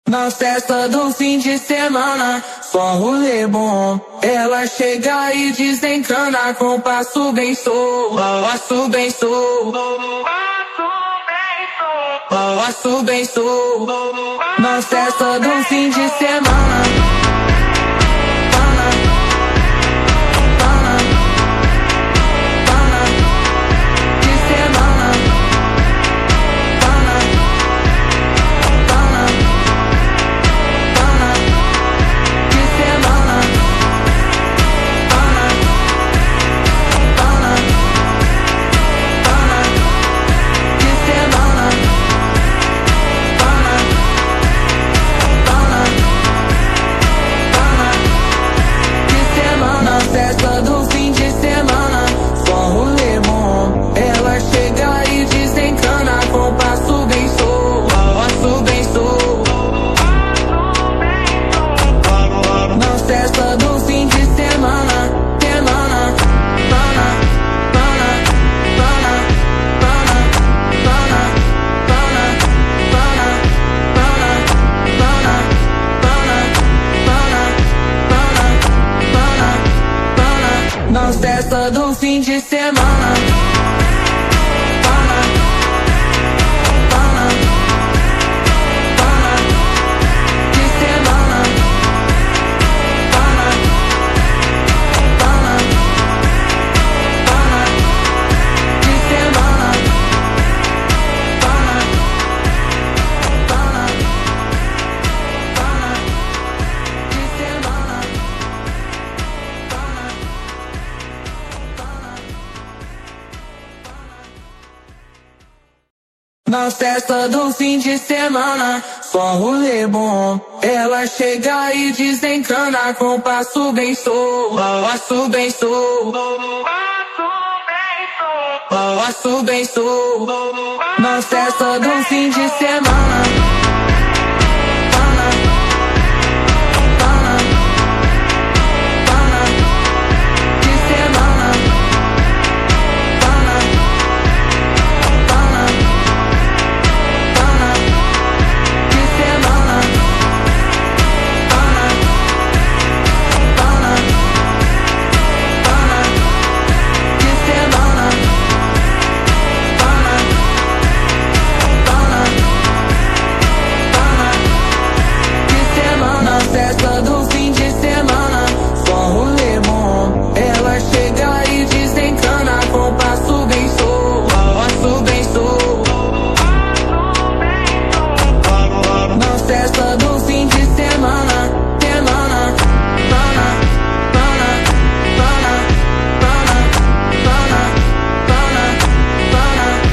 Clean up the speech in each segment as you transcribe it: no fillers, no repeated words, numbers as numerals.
Na festa do fim de semana, só rolê bom. Ela chega e desencana com passo bem solto, passo bem solto, passo bem solto. Na festa do fim de semana. Festa do fim de semana, só rolê bom. Ela chega e desencana com passo bem solto, passo bem solto. Na festa do fim de semana, semana, pana, pana, pana, pana, pana, pana, pana, pana, pana, pana, pana, pana. Na festa do fim de semana. Pana, pana, pana, de semana. Pana, pana, pana, de semana. Pana, pana, pana, de semana. Na festa do fim de semana, só rolê bom. Ela chega e desencana com passo bem solto, passo bem solto, passo bem solto. Na festa do fim de semana. Pana, pana, pana, de semana. Pana, pana, pana, de semana. Pana, pana, pana, de semana. Pana, pana, pana, de semana. Na festa do fim de semana, só rolê bom. Ela chega e desencana com passo bem solto, passo bem solto. Na festa do fim de semana, semana, pana, pana, pana, pana, pana, pana, pana, pana, pana,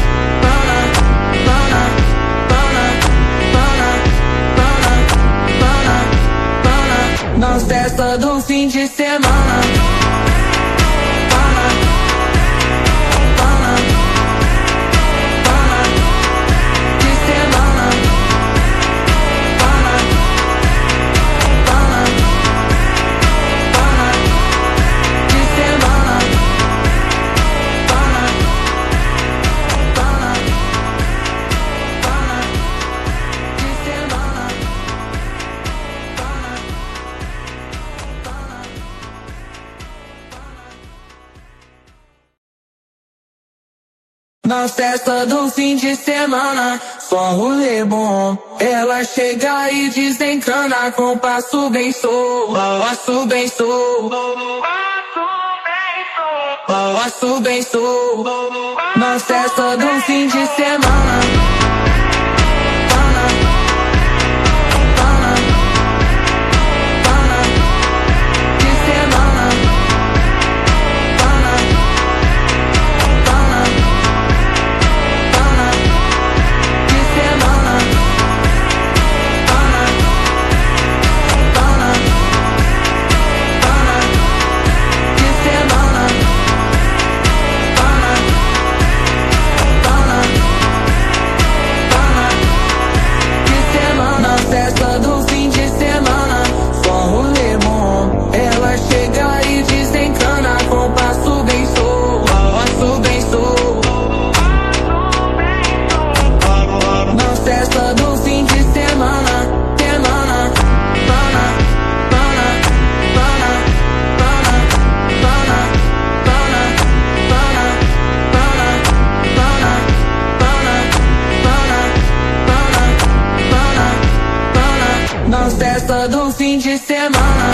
pana, pana, pana, pana. Na festa do fim de semana. Pana, pana, pana, de semana. Pana, pana, pana, de semana. Pana, pana, pana, de semana. Na festa do fim de semana, só rolê bom. Ela chega e desencana com passo bem solto, passo bem solto, passo bem solto. Na festa do fim de semana. Pana, pana, pana, de semana. Pana, pana, pana, de semana. Pana, pana, pana, de semana. Pana, pana, festa do fim de semana.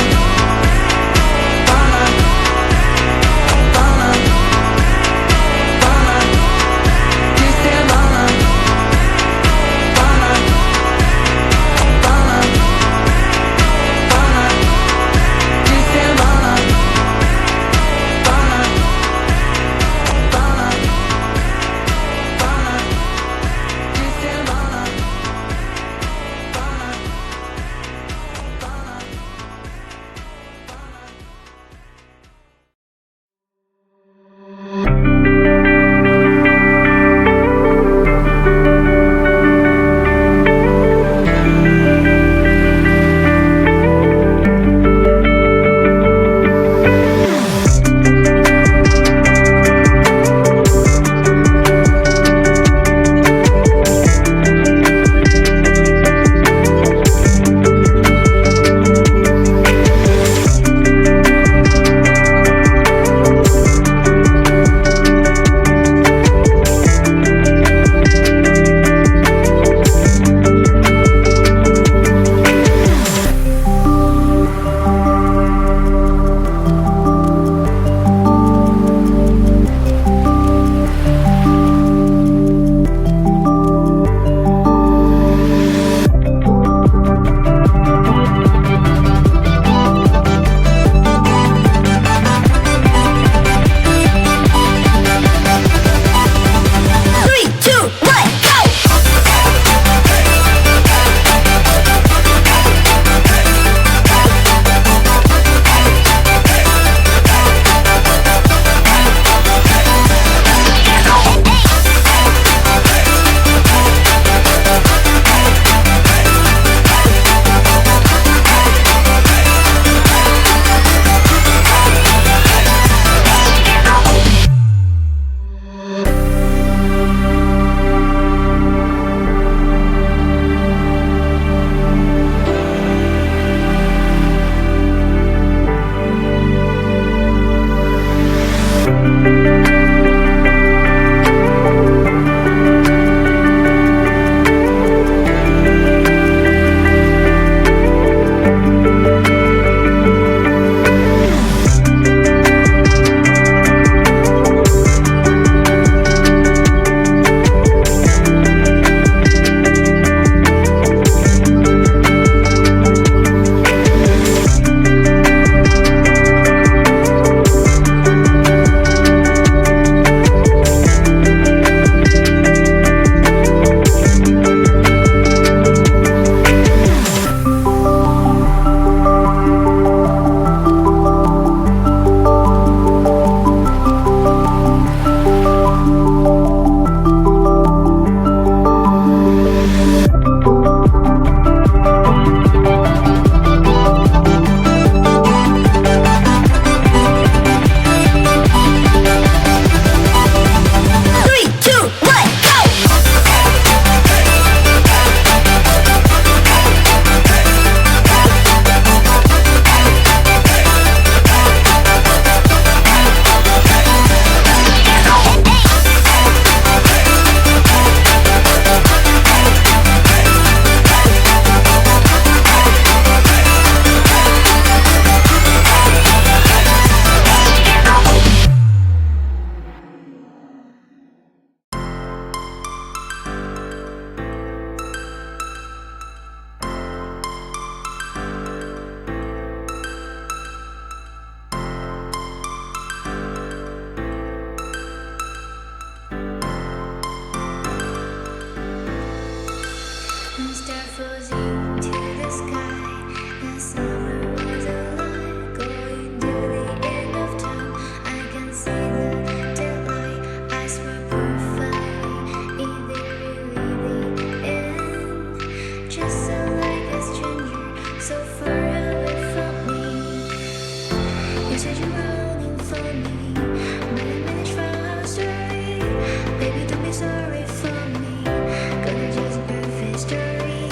Baby, don't be sorry for me. Gonna just perfect story.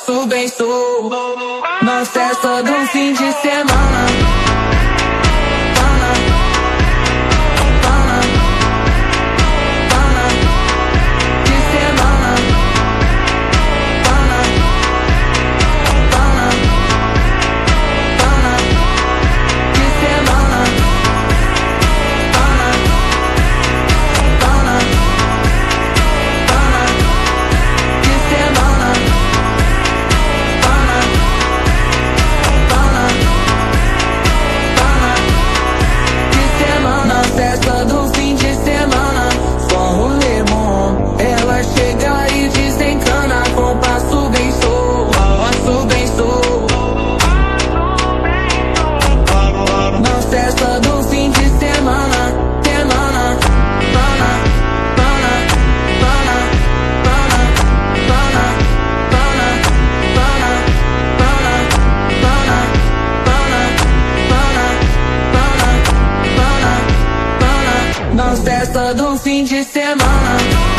faço bem sou. Na festa do fim de semana. Festa do fim de semana, só rolê bom. Ela chega e desencana, com passo bem sou, passo bem sou. Na festa do fim de semana, semana, pana, pana, pana, pana, pana, pana, pana, pana, pana, pana, pana, pana. Na festa do fim de semana.